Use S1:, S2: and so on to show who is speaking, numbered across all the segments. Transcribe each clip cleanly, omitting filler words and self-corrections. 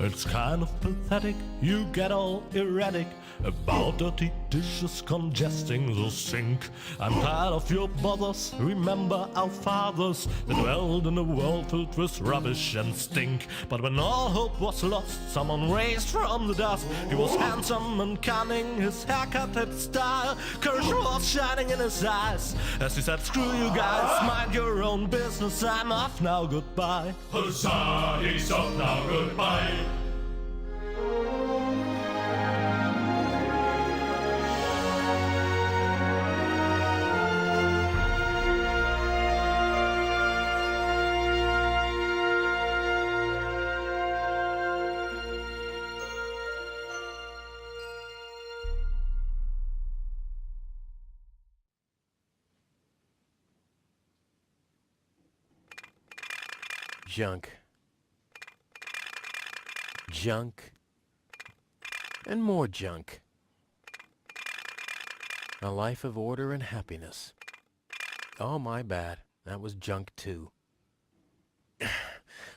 S1: It's kind of pathetic, you get all erratic about dirty dishes congesting the sink. I'm tired of your bothers, remember our fathers that dwelled in a world filled with rubbish and stink. But when all hope was lost, someone raised from the dust. He was handsome and cunning, his haircut had style, courage was shining in his eyes as he said, screw you guys, mind your own business, I'm off now, goodbye.
S2: Huzzah, he's off now, goodbye.
S3: Junk. Junk. And more junk. A life of order and happiness. Oh, my bad. That was junk too.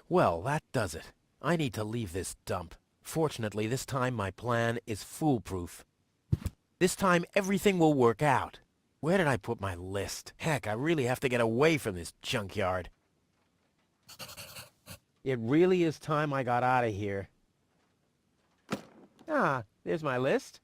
S3: Well, that does it. I need to leave this dump. Fortunately, this time my plan is foolproof. This time everything will work out. Where did I put my list? Heck, I really have to get away from this junkyard. It really is time I got out of here. Ah, there's my list.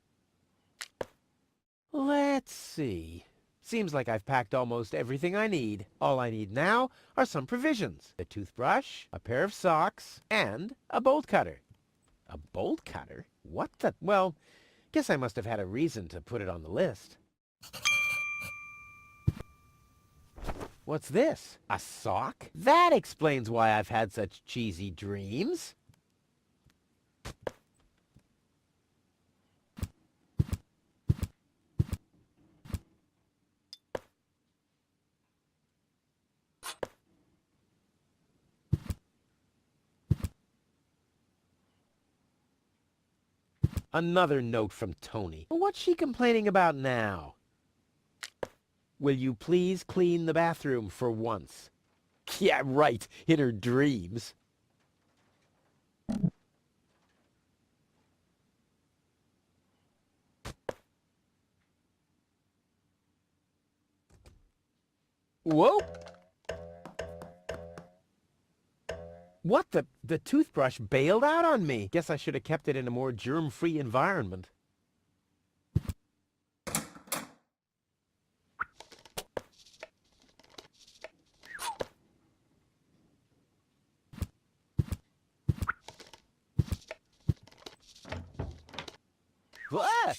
S3: Let's see. Seems like I've packed almost everything I need. All I need now are some provisions. A toothbrush, a pair of socks, and a bolt cutter. A bolt cutter? What the... Well, guess I must have had a reason to put it on the list. What's this? A sock? That explains why I've had such cheesy dreams. Another note from Tony. What's she complaining about now? Will you please clean the bathroom for once? Yeah, right, in her dreams. Whoa! What the toothbrush bailed out on me. Guess I should have kept it in a more germ-free environment. Ah!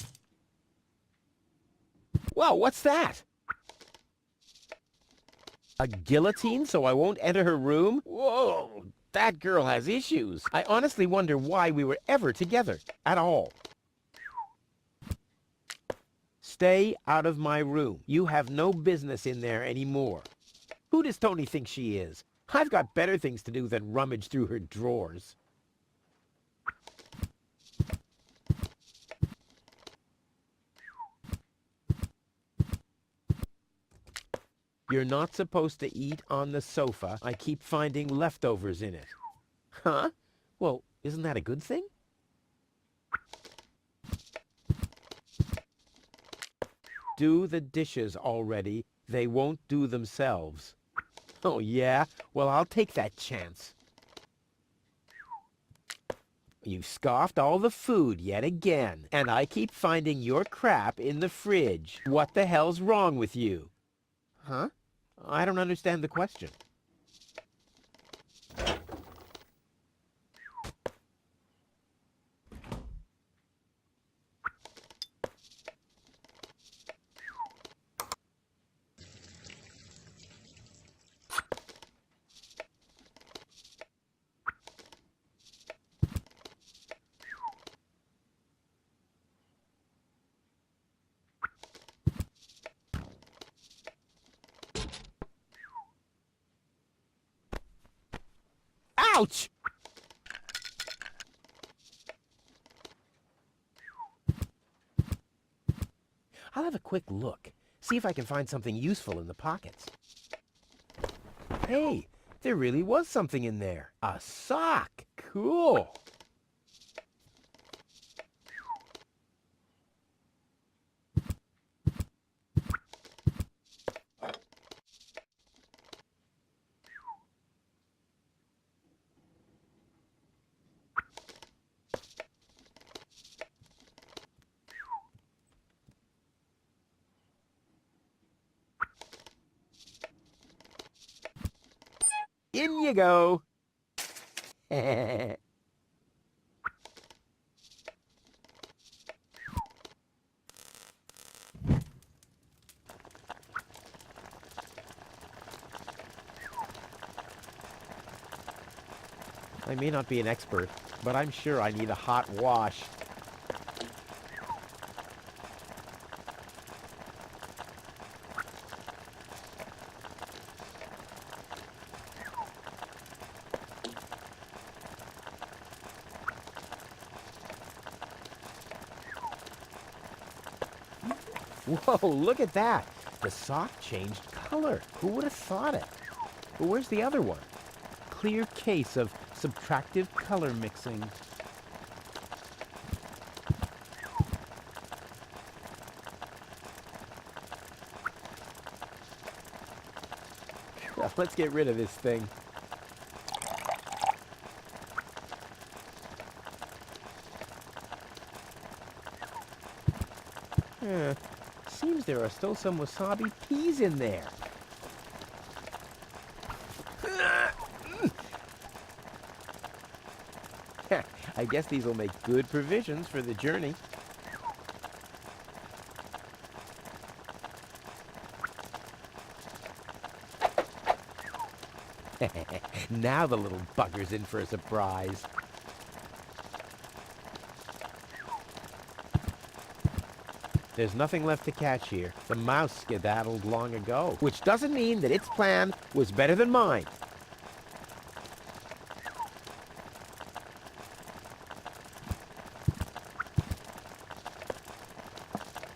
S3: Wow, what's that? A guillotine so I won't enter her room? Whoa, that girl has issues. I honestly wonder why we were ever together at all. Stay out of my room. You have no business in there anymore. Who does Tony think she is? I've got better things to do than rummage through her drawers. You're not supposed to eat on the sofa. I keep finding leftovers in it. Huh? Well, isn't that a good thing? Do the dishes already. They won't do themselves. Oh, yeah? Well, I'll take that chance. You scoffed all the food yet again, and I keep finding your crap in the fridge. What the hell's wrong with you? Huh? I don't understand the question. Ouch! I'll have a quick look, see if I can find something useful in the pockets. Hey, there really was something in there. A sock! Cool! In you go. I may not be an expert, but I'm sure I need a hot wash. Whoa, look at that. The sock changed color. Who would have thought it? But where's the other one? Clear case of subtractive color mixing. Well, let's get rid of this thing. Seems there are still some wasabi peas in there. I guess these will make good provisions for the journey. Now the little bugger's in for a surprise. There's nothing left to catch here. The mouse skedaddled long ago, which doesn't mean that its plan was better than mine.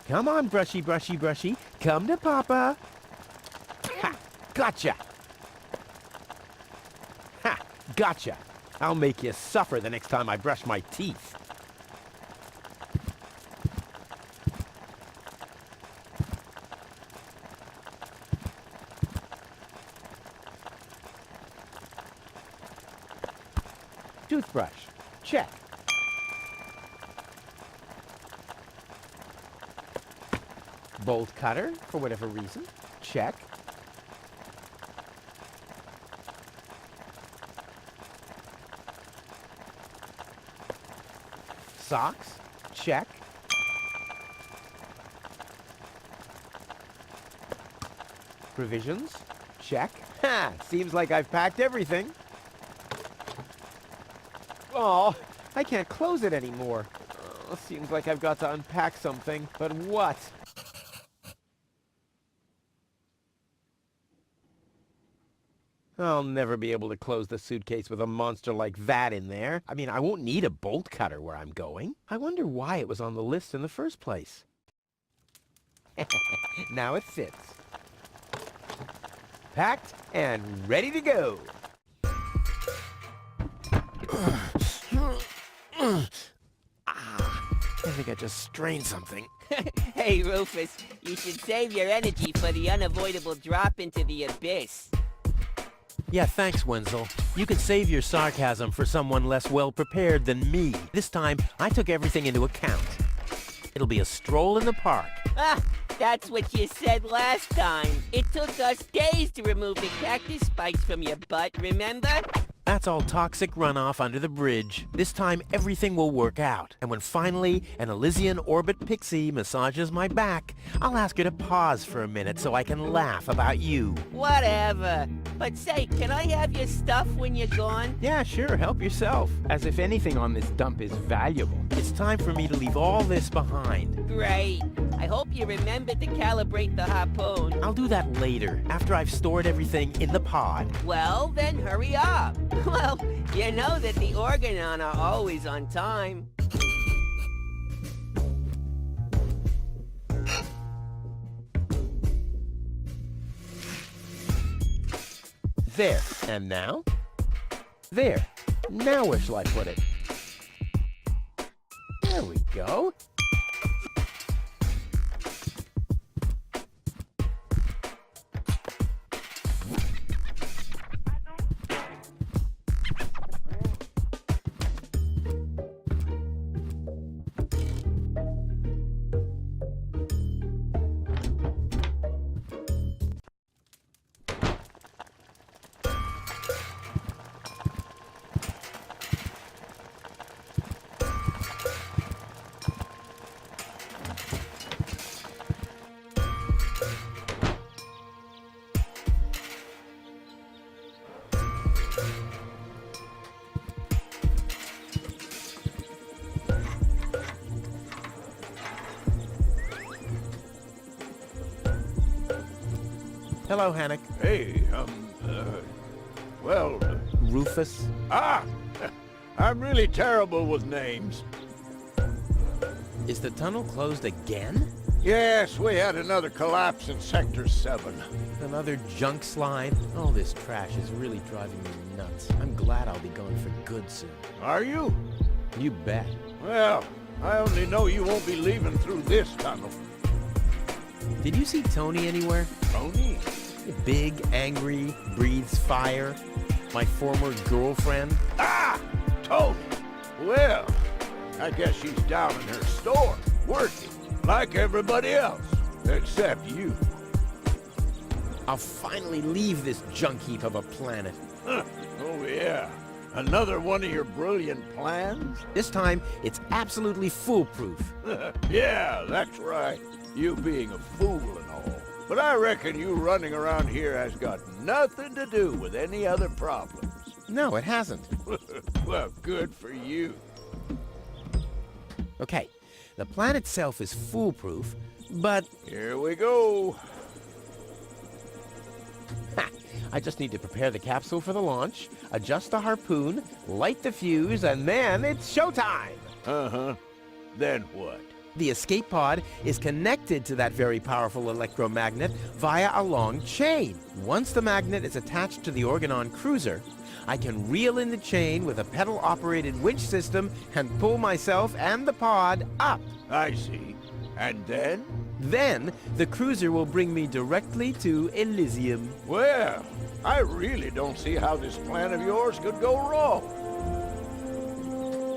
S3: Come on, brushy, brushy, brushy. Come to Papa. Ha! Gotcha! Ha! Gotcha! I'll make you suffer the next time I brush my teeth. Toothbrush. Check. Bolt cutter, for whatever reason. Check. Socks. Check. Provisions. Check. Ha! Seems like I've packed everything. Oh, I can't close it anymore. Oh, seems like I've got to unpack something. But what? I'll never be able to close the suitcase with a monster like that in there. I mean, I won't need a bolt cutter where I'm going. I wonder why it was on the list in the first place. Now it fits. Packed and ready to go. I think I just strained something.
S4: Hey, Rufus, you should save your energy for the unavoidable drop into the abyss.
S3: Yeah, thanks, Wenzel. You can save your sarcasm for someone less well-prepared than me. This time, I took everything into account. It'll be a stroll in the park.
S4: Ah, that's what you said last time. It took us days to remove the cactus spikes from your butt, remember?
S3: That's all toxic runoff under the bridge. This time, everything will work out. And when finally an Elysian orbit pixie massages my back, I'll ask her to pause for a minute so I can laugh about you.
S4: Whatever. But say, can I have your stuff when you're gone?
S3: Yeah, sure, help yourself. As if anything on this dump is valuable. It's time for me to leave all this behind.
S4: Great. I hope you remembered to calibrate the harpoon.
S3: I'll do that later, after I've stored everything in the pod.
S4: Well, then hurry up. Well, you know that the Organon are always on time.
S3: There. And now? There. Now where shall I put it? There we go. Hello, Hannock.
S5: Hey,
S3: Rufus.
S5: I'm really terrible with names.
S3: Is the tunnel closed again?
S5: Yes, we had another collapse in Sector 7.
S3: Another junk slide? All this trash is really driving me nuts. I'm glad I'll be gone for good soon.
S5: Are you?
S3: You bet.
S5: Well, I only know you won't be leaving through this tunnel.
S3: Did you see Tony anywhere?
S5: Tony?
S3: Big, angry, breathes fire. My former girlfriend.
S5: Tony! Well, I guess she's down in her store, working, like everybody else, except you.
S3: I'll finally leave this junk heap of a planet.
S5: Oh, yeah. Another one of your brilliant plans?
S3: This time, it's absolutely foolproof.
S5: Yeah, that's right. You being a fool and all. But I reckon you running around here has got nothing to do with any other problems.
S3: No, it hasn't.
S5: Well, good for you.
S3: Okay, the plan itself is foolproof, but
S5: Here we go.
S3: I just need to prepare the capsule for the launch, adjust the harpoon, light the fuse, and then it's showtime!
S5: Uh-huh. Then what?
S3: The escape pod is connected to that very powerful electromagnet via a long chain. Once the magnet is attached to the Organon cruiser, I can reel in the chain with a pedal-operated winch system and pull myself and the pod up.
S5: I see. And then?
S3: Then, the cruiser will bring me directly to Elysium.
S5: Well, I really don't see how this plan of yours could go wrong.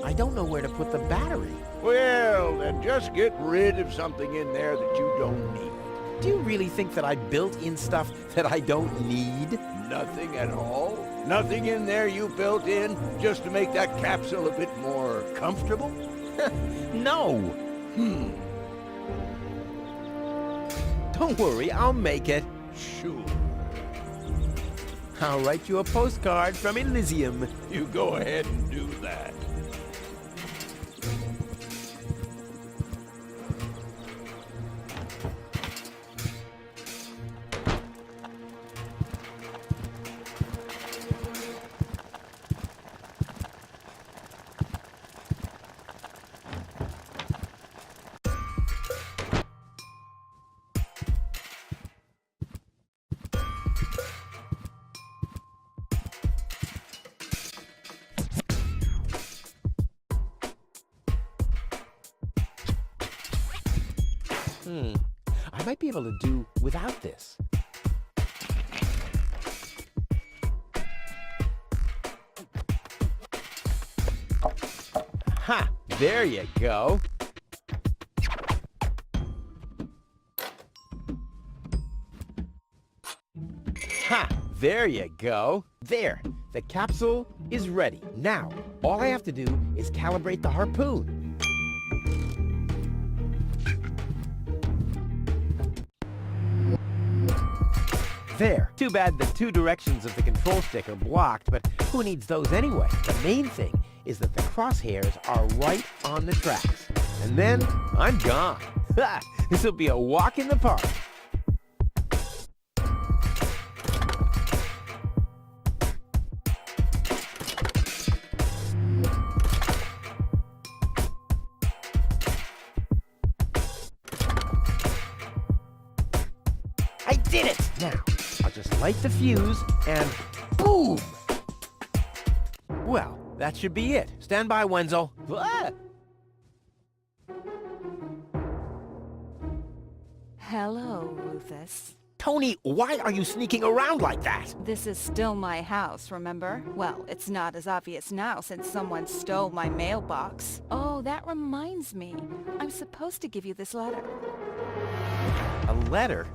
S3: I don't know where to put the battery.
S5: Well, then just get rid of something in there that you don't need.
S3: Do you really think that I built in stuff that I don't need?
S5: Nothing at all? Nothing in there you built in just to make that capsule a bit more comfortable?
S3: No! Don't worry, I'll make it.
S5: Sure.
S3: I'll write you a postcard from Elysium.
S5: You go ahead and do that.
S3: I might be able to do without this. Ha! There you go. Ha! There you go. There. The capsule is ready. Now, all I have to do is calibrate the harpoon. There. Too bad the two directions of the control stick are blocked, but who needs those anyway? The main thing is that the crosshairs are right on the tracks. And then, I'm gone. Ha! This'll be a walk in the park. I did it! Now, I'll just light the fuse and boom! Well, that should be it. Stand by, Wenzel. Ah!
S6: Hello, Rufus.
S3: Tony, why are you sneaking around like that?
S6: This is still my house, remember? Well, it's not as obvious now since someone stole my mailbox. Oh, that reminds me. I'm supposed to give you this letter.
S3: A letter?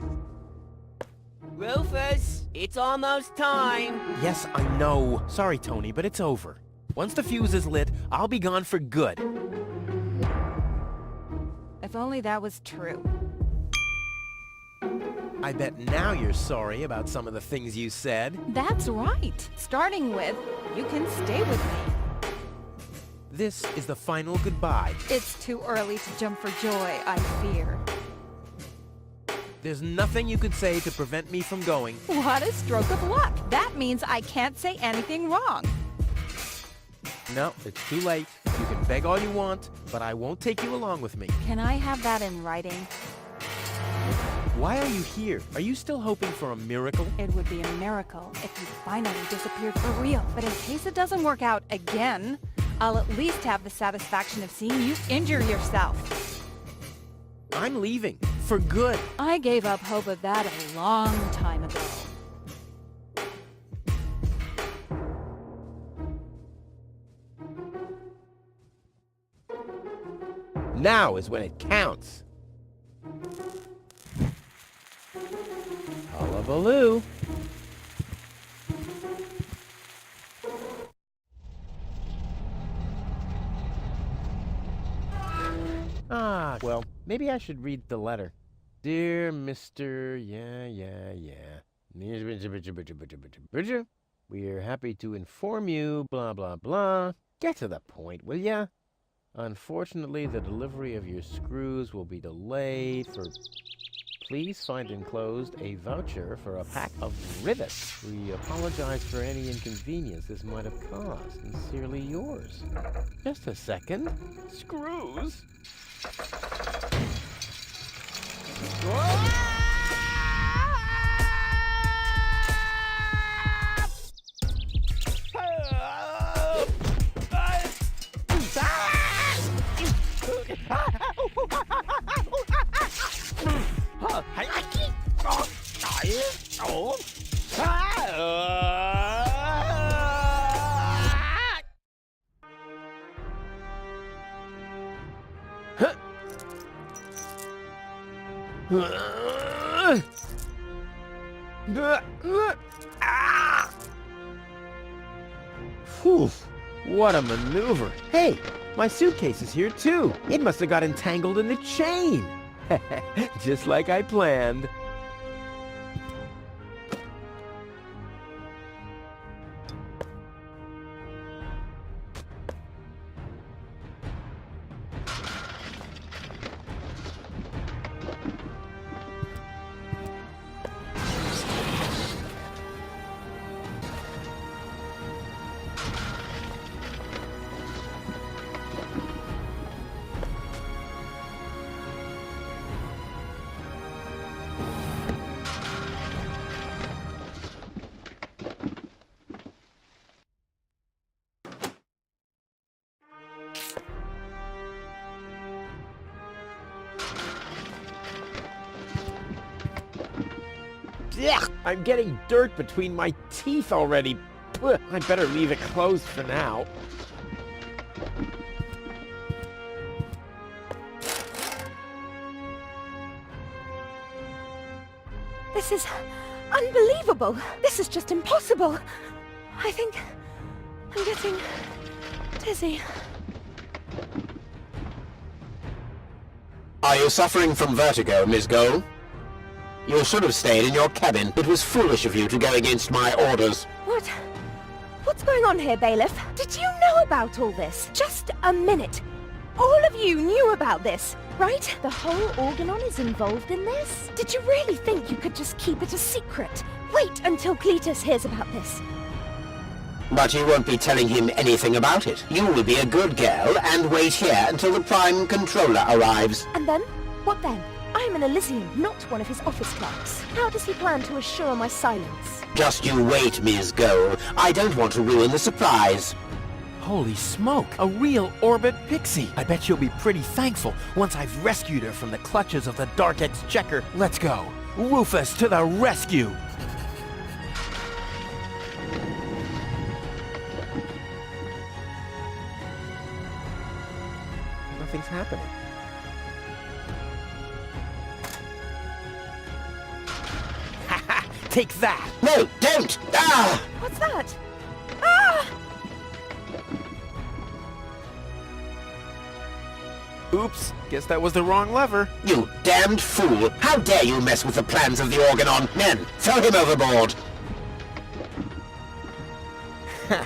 S4: Rufus, it's almost time.
S3: Yes, I know. Sorry, Tony, but it's over. Once the fuse is lit, I'll be gone for good.
S6: If only that was true.
S3: I bet now you're sorry about some of the things you said.
S6: That's right. Starting with, you can stay with me.
S3: This is the final goodbye.
S6: It's too early to jump for joy, I fear.
S3: There's nothing you could say to prevent me from going.
S6: What a stroke of luck. That means I can't say anything wrong.
S3: No, it's too late. You can beg all you want, but I won't take you along with me.
S6: Can I have that in writing?
S3: Why are you here? Are you still hoping for a miracle?
S6: It would be a miracle if you finally disappeared for real. But in case it doesn't work out again, I'll at least have the satisfaction of seeing you injure yourself.
S3: I'm leaving. For good.
S6: I gave up hope of that a long time ago.
S3: Now is when it counts. Hullabaloo. Ah, well, maybe I should read the letter. Dear Mr. We're happy to inform you, blah, blah, blah. Get to the point, will ya? Unfortunately, the delivery of your screws will be delayed for... Please find enclosed a voucher for a pack of rivets. We apologize for any inconvenience this might have caused. Sincerely yours. Just a second. Screws? Phew, what a maneuver. Hey, my suitcase is here too. It must have got entangled in the chain. Just like I planned. Ugh, I'm getting dirt between my teeth already. Ugh, I better leave it closed for now.
S7: This is unbelievable. This is just impossible. I think I'm getting dizzy.
S8: Are you suffering from vertigo, Miss Gold? You should have stayed in your cabin. It was foolish of you to go against my orders.
S7: What's going on here, Bailiff? Did you know about all this? Just a minute. All of you knew about this, right? The whole Organon is involved in this? Did you really think you could just keep it a secret? Wait until Cletus hears about this.
S8: But you won't be telling him anything about it. You will be a good girl and wait here until the Prime Controller arrives.
S7: And then? What then? I'm an Elysian, not one of his office clerks. How does he plan to assure my silence?
S8: Just you wait, Ms. Gold. I don't want to ruin the surprise.
S3: Holy smoke! A real orbit pixie! I bet you'll be pretty thankful once I've rescued her from the clutches of the Dark Exchequer. Let's go! Rufus to the rescue! Nothing's happening. Ha! Take that!
S8: No, don't! Ah!
S7: What's that? Ah!
S3: Oops, guess that was the wrong lever.
S8: You damned fool! How dare you mess with the plans of the Organon? Men, throw him overboard!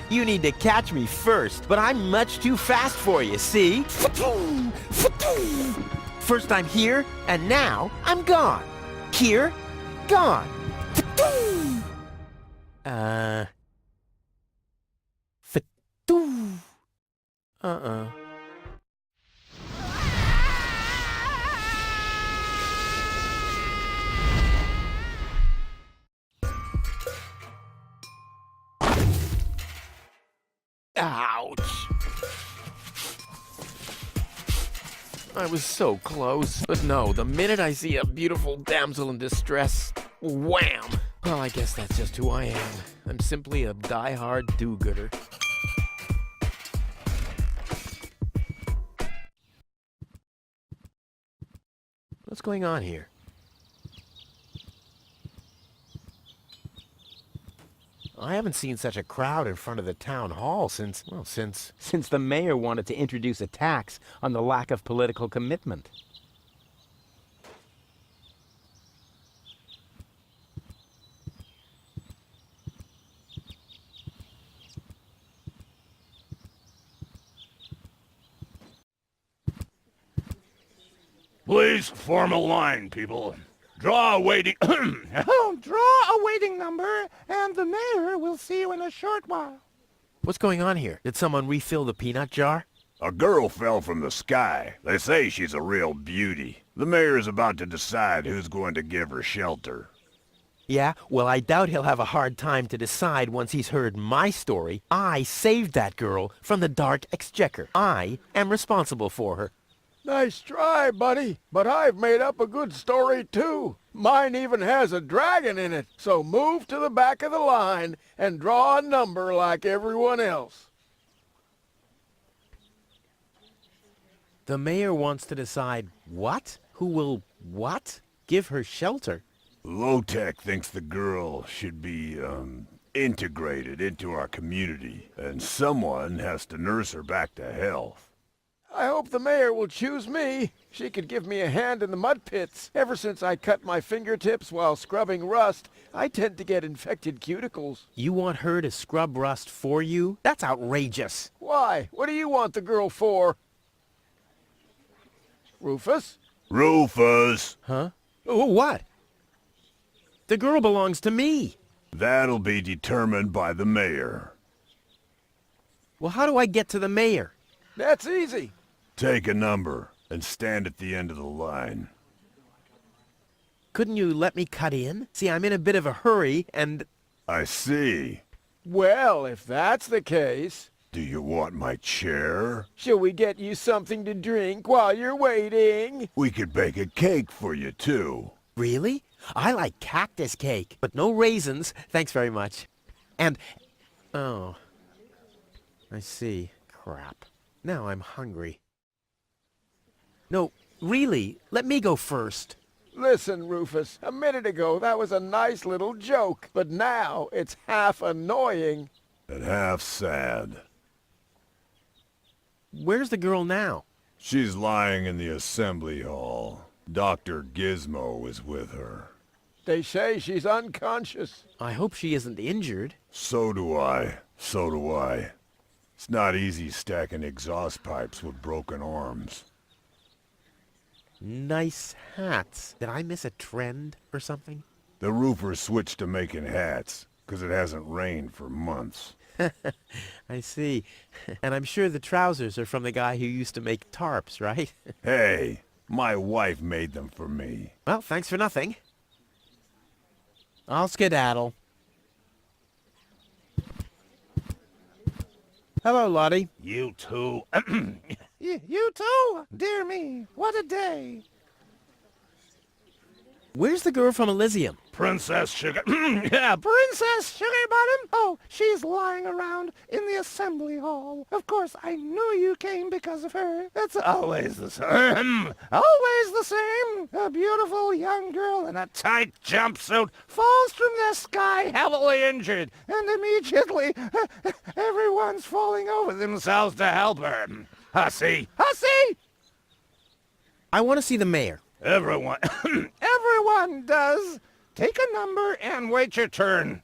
S3: You need to catch me first, but I'm much too fast for you, see? First I'm here, and now I'm gone. here? Gone. Ouch. I was so close. But no, the minute I see a beautiful damsel in distress, wham! Well, I guess that's just who I am. I'm simply a die-hard do-gooder. What's going on here? I haven't seen such a crowd in front of the town hall since the mayor wanted to introduce a tax on the lack of political commitment.
S5: Please form a line, people. Draw a waiting...
S9: Draw a waiting number, and the mayor will see you in a short while.
S3: What's going on here? Did someone refill the peanut jar?
S5: A girl fell from the sky. They say she's a real beauty. The mayor is about to decide who's going to give her shelter.
S3: Yeah, well, I doubt he'll have a hard time to decide once he's heard my story. I saved that girl from the dark exchequer. I am responsible for her.
S5: Nice try, buddy. But I've made up a good story, too. Mine even has a dragon in it. So move to the back of the line and draw a number like everyone else.
S3: The mayor wants to decide what? Who will what? Give her shelter?
S5: Low-Tech thinks the girl should be, integrated into our community. And someone has to nurse her back to health. I hope the mayor will choose me. She could give me a hand in the mud pits. Ever since I cut my fingertips while scrubbing rust, I tend to get infected cuticles.
S3: You want her to scrub rust for you? That's outrageous.
S5: Why? What do you want the girl for? Rufus? Rufus!
S3: Huh? What? The girl belongs to me.
S5: That'll be determined by the mayor.
S3: Well, how do I get to the mayor?
S5: That's easy. Take a number and stand at the end of the line.
S3: Couldn't you let me cut in? See, I'm in a bit of a hurry, and...
S5: I see. Well, if that's the case... Do you want my chair? Shall we get you something to drink while you're waiting? We could bake a cake for you, too.
S3: Really? I like cactus cake, but no raisins. Thanks very much. And... Oh. I see. Crap. Now I'm hungry. No, really, let me go first.
S5: Listen, Rufus, a minute ago that was a nice little joke, but now it's half annoying. And half sad.
S3: Where's the girl now?
S5: She's lying in the assembly hall. Dr. Gizmo is with her. They say she's unconscious.
S3: I hope she isn't injured.
S5: So do I. So do I. It's not easy stacking exhaust pipes with broken arms.
S3: Nice hats. Did I miss a trend or something?
S5: The roofers switched to making hats, 'cause it hasn't rained for months.
S3: I see. And I'm sure the trousers are from the guy who used to make tarps, right?
S5: Hey, my wife made them for me.
S3: Well, thanks for nothing. I'll skedaddle. Hello, Lottie.
S5: You too.
S9: You too? Dear me, what a day.
S3: Where's the girl from Elysium?
S5: Princess Sugar...
S9: Yeah, Princess Sugar Bottom? Oh, she's lying around in the assembly hall. Of course, I knew you came because of her. That's always the same. Always the same. A beautiful young girl in a tight jumpsuit falls from the sky heavily injured, and immediately everyone's falling over themselves to help her. Hussy! Hussy!
S3: I want to see the mayor.
S5: Everyone...
S9: Everyone does. Take a number and wait your turn.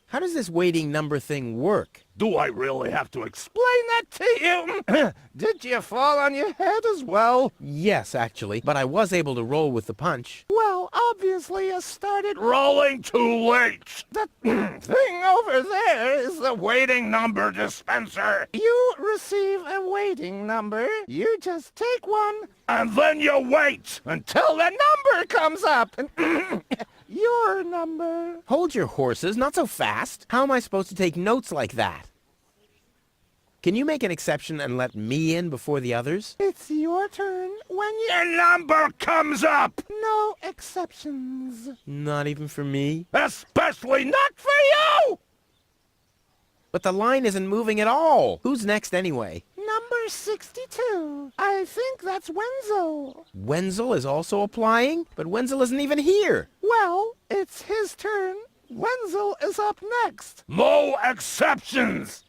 S3: How does this waiting number thing work?
S5: Do I really have to explain that to you?
S9: Did you fall on your head as well?
S3: Yes, actually, but I was able to roll with the punch.
S9: Well, obviously you started
S5: Rolling too late.
S9: That thing over there is the waiting number dispenser. You receive a waiting number. You just take one.
S5: And then you wait.
S9: Until the number comes up. Your number.
S3: Hold your horses, not so fast. How am I supposed to take notes like that? Can you make an exception and let me in before the others?
S9: It's your turn when
S5: Your number comes up.
S9: No exceptions.
S3: Not even for me?
S5: Especially not for you.
S3: But the line isn't moving at all. Who's next anyway?
S9: Number 62. I think that's Wenzel.
S3: Wenzel is also applying? But Wenzel isn't even here.
S9: Well, it's his turn. Wenzel is up next.
S5: No exceptions.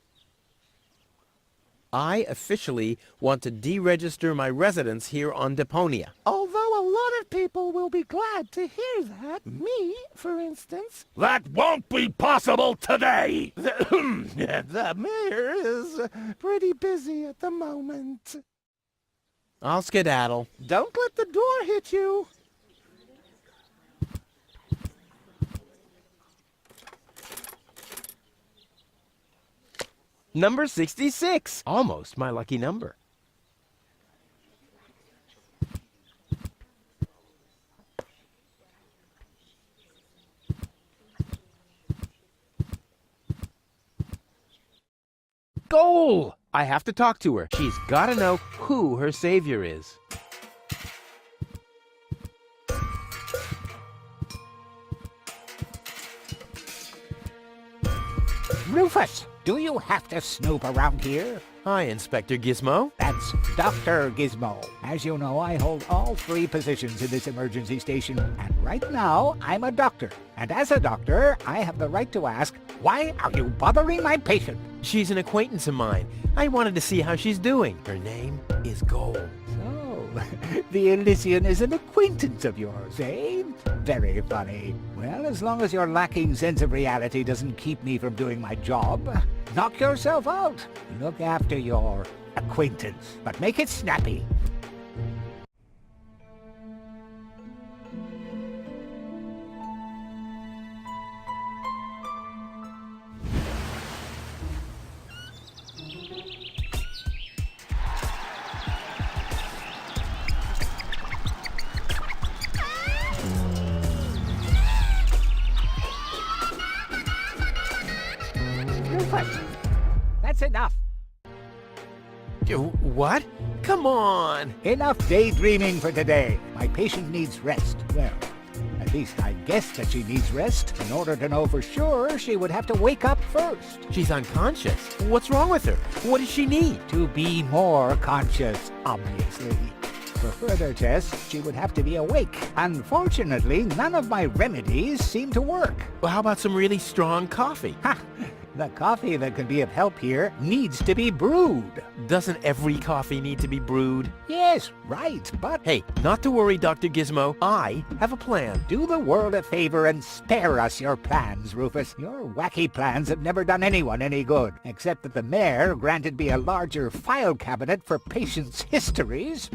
S3: I officially want to deregister my residence here on Deponia.
S9: Although a lot of people will be glad to hear that. Me, for instance.
S5: That won't be possible today.
S9: The mayor is pretty busy at the moment.
S3: I'll skedaddle.
S9: Don't let the door hit you.
S3: Number 66. Almost my lucky number. Goal! I have to talk to her. She's got to know who her savior is.
S10: Rufus, do you have to snoop around here?
S3: Hi, Inspector Gizmo.
S10: That's Dr. Gizmo. As you know, I hold all 3 positions in this emergency station, and right now, I'm a doctor. And as a doctor, I have the right to ask, why are you bothering my patient?
S3: She's an acquaintance of mine. I wanted to see how she's doing. Her name is Gold.
S10: So, the Elysian is an acquaintance of yours, eh? Very funny. Well, as long as your lacking sense of reality doesn't keep me from doing my job, knock yourself out. Look after your acquaintance, but make it snappy. That's enough.
S3: What? Come on!
S10: Enough daydreaming for today. My patient needs rest. Well, at least I guess that she needs rest. In order to know for sure, she would have to wake up first.
S3: She's unconscious. What's wrong with her? What does she need?
S10: To be more conscious, obviously. For further tests, she would have to be awake. Unfortunately, none of my remedies seem to work.
S3: Well, how about some really strong coffee?
S10: Ha! The coffee that can be of help here needs to be brewed.
S3: Doesn't every coffee need to be brewed?
S10: Yes, right, but...
S3: Hey, not to worry, Dr. Gizmo. I have a plan.
S10: Do the world a favor and spare us your plans, Rufus. Your wacky plans have never done anyone any good, except that the mayor granted me a larger file cabinet for patients' histories.